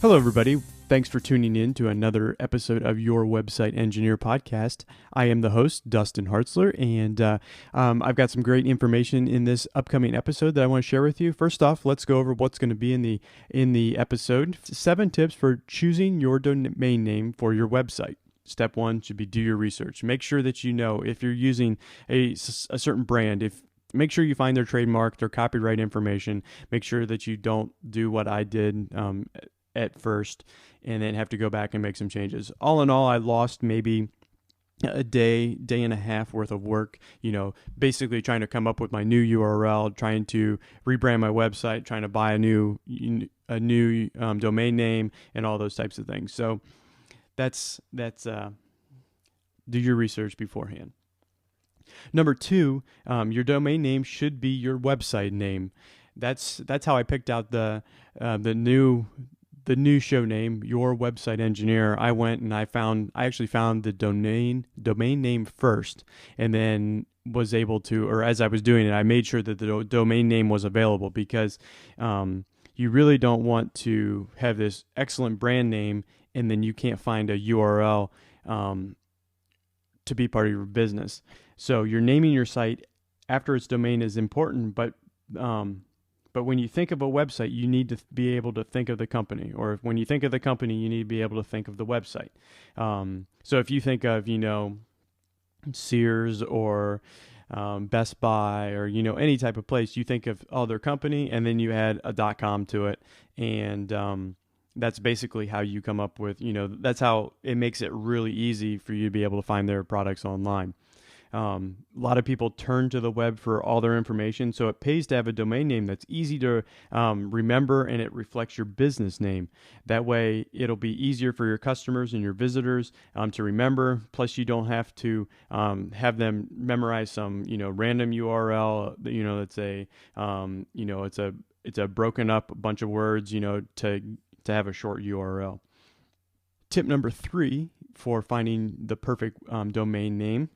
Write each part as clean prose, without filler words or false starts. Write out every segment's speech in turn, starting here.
Hello, everybody. Thanks for tuning in to another episode of Your Website Engineer podcast. I am the host, Dustin Hartzler, and I've got some great information in this upcoming episode that I want to share with you. First off, let's go over what's going to be in the episode. 7 tips for choosing your domain name for your website. Step 1 should be do your research. Make sure that you know if you're using a certain brand, make sure you find their trademark, their copyright information. Make sure that you don't do what I did at first and then have to go back and make some changes. All in all, I lost maybe a day and a half worth of work, basically trying to come up with my new URL, trying to rebrand my website, trying to buy a new domain name and all those types of things. So that's do your research beforehand. Number 2, your domain name should be your website name. That's how I picked out the new show name, Your Website Engineer. I went and I actually found the domain name first, and then was able to, or as I was doing it, I made sure that the domain name was available, because you really don't want to have this excellent brand name and then you can't find a URL to be part of your business. So you're naming your site after its domain is important, but when you think of a website, you need to be able to think of the company. Or when you think of the company, you need to be able to think of the website. So if you think of, Sears or Best Buy or, any type of place, you think of their company, and then you add a .com to it. And that's basically how you come up with, that's how it makes it really easy for you to be able to find their products online. A lot of people turn to the web for all their information, so it pays to have a domain name that's easy to remember, and it reflects your business name. That way, it'll be easier for your customers and your visitors to remember. Plus, you don't have to have them memorize some random URL. It's a broken up bunch of words to have a short URL. Tip number 3 for finding the perfect domain name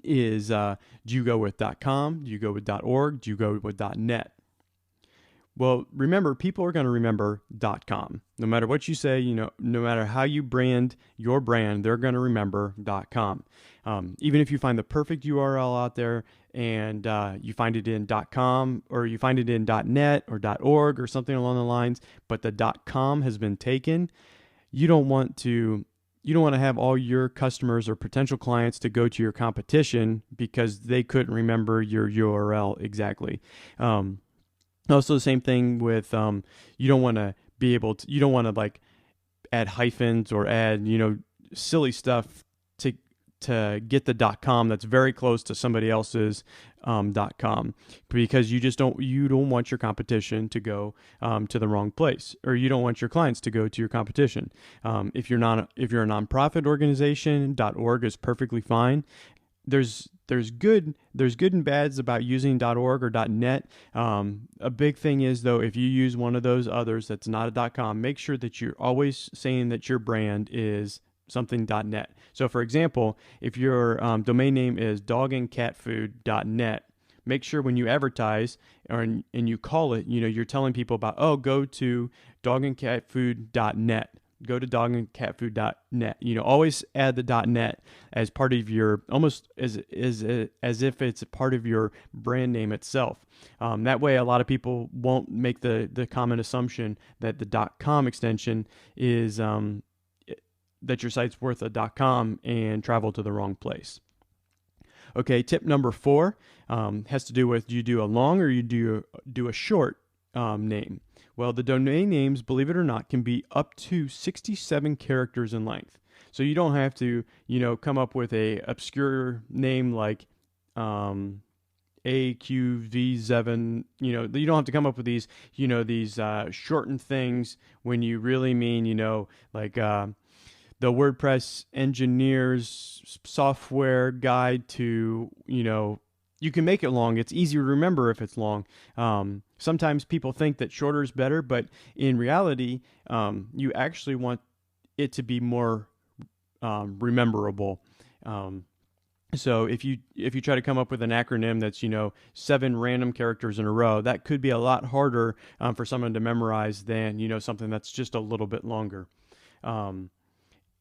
is do you go with .com, do you go with .org, do you go with .net? Well, remember, people are going to remember .com. No matter what you say, no matter how you brand your brand, they're going to remember .com. Even if you find the perfect URL out there and you find it in .com or you find it in .net or .org or something along the lines, but the .com has been taken, you don't want to have all your customers or potential clients to go to your competition because they couldn't remember your URL exactly. Also, the same thing with you don't want to add hyphens or add silly stuff to get the .com that's very close to somebody else's .com, because you don't want your competition to go to the wrong place, or you don't want your clients to go to your competition. If you're a nonprofit organization, .org is perfectly fine. There's good and bads about using .org or .net. A big thing is, though, if you use one of those others that's not a .com, make sure that you're always saying that your brand is something .net. So, for example, if your domain name is dogandcatfood.net, make sure when you advertise and you call it, you're telling people about, go to dogandcatfood.net. Go to dogandcatfood.net. Always add the .net as part of your, almost as if it's a part of your brand name itself. That way, a lot of people won't make the common assumption that the .com extension is that your site's worth a .com and travel to the wrong place. Okay, tip number 4 has to do with, do you do a long or you do a short name? Well, the domain names, believe it or not, can be up to 67 characters in length. So you don't have to, come up with a obscure name like AQV7. You don't have to come up with these, these shortened things when you really mean, like the WordPress engineer's software guide to, you can make it long. It's easier to remember if it's long. Sometimes people think that shorter is better, but in reality, you actually want it to be more rememberable. So if you try to come up with an acronym that's 7 random characters in a row, that could be a lot harder for someone to memorize than something that's just a little bit longer. Um,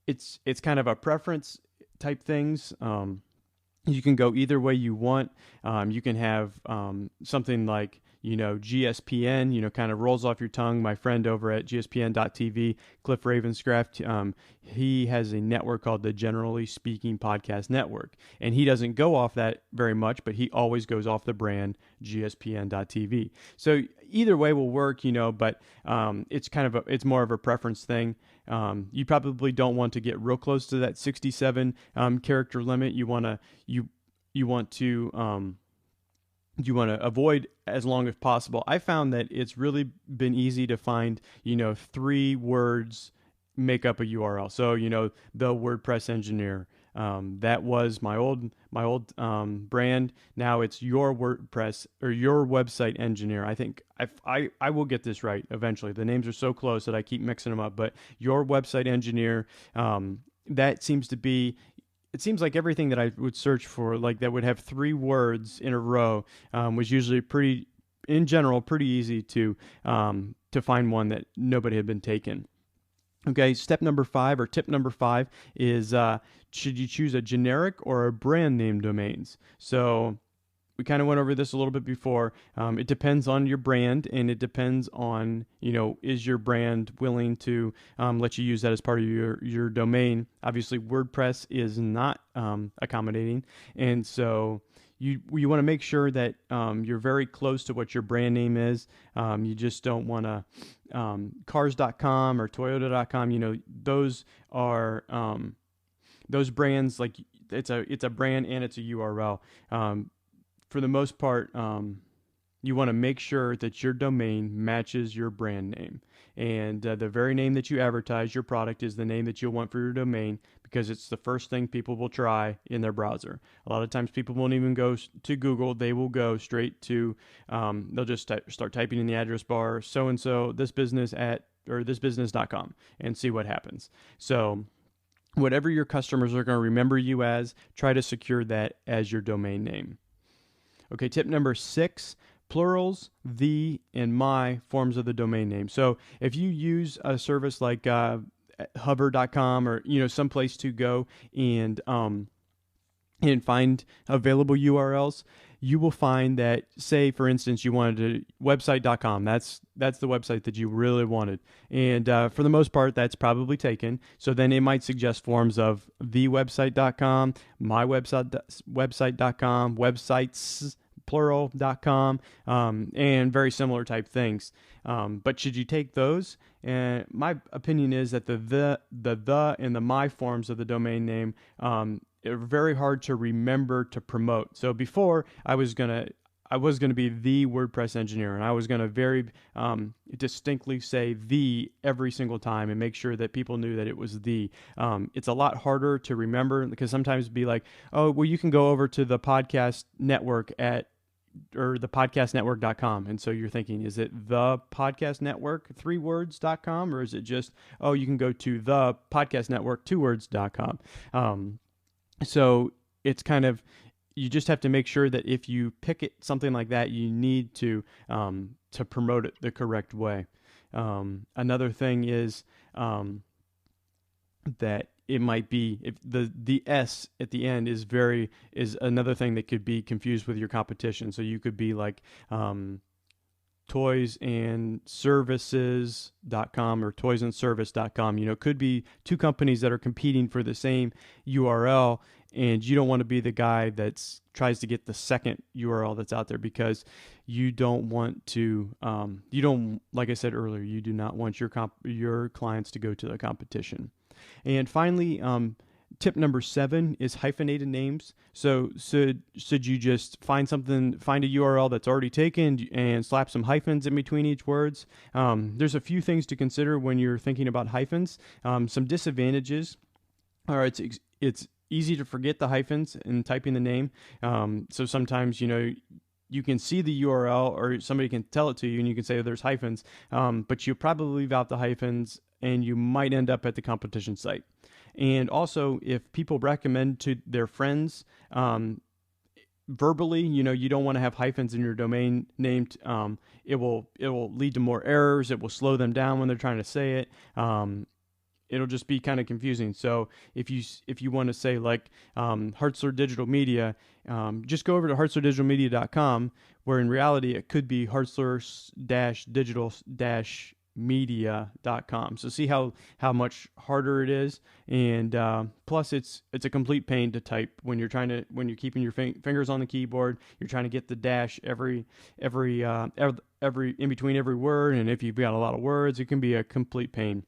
it's kind of a preference type things. You can go either way you want. You can have something like GSPN, kind of rolls off your tongue. My friend over at gspn.tv, Cliff Ravenscraft, he has a network called the Generally Speaking Podcast Network, and he doesn't go off that very much, but he always goes off the brand gspn.tv. So either way will work, but it's more of a preference thing. You probably don't want to get real close to that 67 character limit. You want to avoid as long as possible. I found that it's really been easy to find 3 words make up a URL. So the WordPress engineer. That was my old brand. Now it's your WordPress or your website engineer. I think I will get this right eventually. The names are so close that I keep mixing them up. But your website engineer. That seems to be. It seems like everything that I would search for, like that would have 3 words in a row, was usually in general, pretty easy to find one that nobody had been taken. Okay, step number 5 or tip number 5 is should you choose a generic or a brand name domains? So we kind of went over this a little bit before. It depends on your brand, and it depends on, is your brand willing to let you use that as part of your domain? Obviously, WordPress is not accommodating, and so you want to make sure that you're very close to what your brand name is. You just don't want to cars.com or toyota.com. Those are those brands, like it's a brand and it's a URL. For the most part, you want to make sure that your domain matches your brand name. And the very name that you advertise your product is the name that you'll want for your domain, because it's the first thing people will try in their browser. A lot of times people won't even go to Google. They will go straight to, they'll just start typing in the address bar, so-and-so, this business or thisbusiness.com, and see what happens. So whatever your customers are going to remember you as, try to secure that as your domain name. Okay, tip number 6, plurals, the, and my forms of the domain name. So if you use a service like hover.com or some place to go and find available URLs, you will find that, say for instance you wanted to website.com, that's the website that you really wanted, and for the most part that's probably taken. So then it might suggest forms of thewebsite.com, mywebsite.com, websites plural.com, and very similar type things. But should you take those? And my opinion is that the and the my forms of the domain name are very hard to remember to promote. So before I was gonna be the WordPress engineer, and I was gonna very distinctly say the every single time and make sure that people knew that it was the. It's a lot harder to remember, because sometimes it'd be like, oh, well, you can go over to the podcast network or the podcastnetwork.com. And so you're thinking, is it the podcast network 3 words.com, or is it just, oh, you can go to the podcast network 2 words.com. So it's kind of, you just have to make sure that if you pick something like that, you need to promote it the correct way. Another thing is that it might be, if the S at the end is another thing that could be confused with your competition. So you could be like toysandservices.com or toysandservice.com. Could be 2 companies that are competing for the same URL, and you don't want to be the guy that tries to get the second URL that's out there, because you don't want to, like I said earlier, you do not want your clients to go to the competition. And finally, tip number 7 is hyphenated names. So should you just find a URL that's already taken and slap some hyphens in between each words? There's a few things to consider when you're thinking about hyphens. Some disadvantages are it's easy to forget the hyphens in typing the name. So sometimes, you can see the URL, or somebody can tell it to you, and you can say there's hyphens, but you probably leave out the hyphens, and you might end up at the competition site. And also, if people recommend to their friends, verbally, you don't want to have hyphens in your domain name. It will lead to more errors. It will slow them down when they're trying to say it. It'll just be kind of confusing. So if you want to say like Hartzler Digital Media, just go over to hartzlerdigitalmedia.com, where in reality it could be hartzler-digital-media.com. So see how much harder it is, and plus it's a complete pain to type when you're keeping your fingers on the keyboard. You're trying to get the dash every in between every word, and if you've got a lot of words, it can be a complete pain.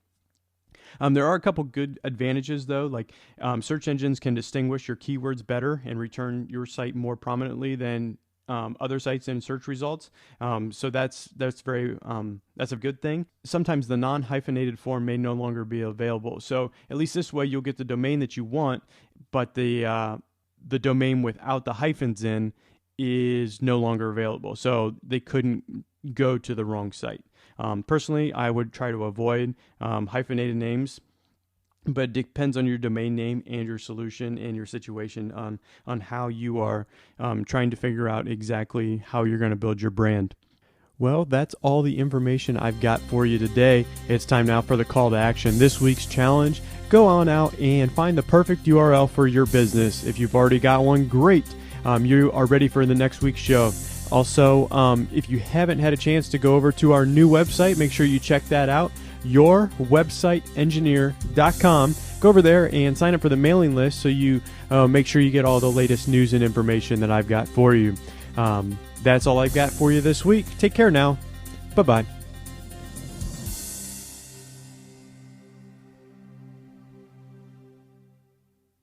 There are a couple good advantages, though, like search engines can distinguish your keywords better and return your site more prominently than other sites in search results. So that's a good thing. Sometimes the non-hyphenated form may no longer be available. So at least this way you'll get the domain that you want, but the domain without the hyphens in is no longer available. So they couldn't go to the wrong site. Personally, I would try to avoid hyphenated names, but it depends on your domain name and your solution and your situation on how you are trying to figure out exactly how you're going to build your brand. Well, that's all the information I've got for you today. It's time now for the call to action. This week's challenge: go on out and find the perfect URL for your business. If you've already got one, great. You are ready for the next week's show. Also, if you haven't had a chance to go over to our new website, make sure you check that out, yourwebsiteengineer.com. Go over there and sign up for the mailing list so you make sure you get all the latest news and information that I've got for you. That's all I've got for you this week. Take care now. Bye-bye.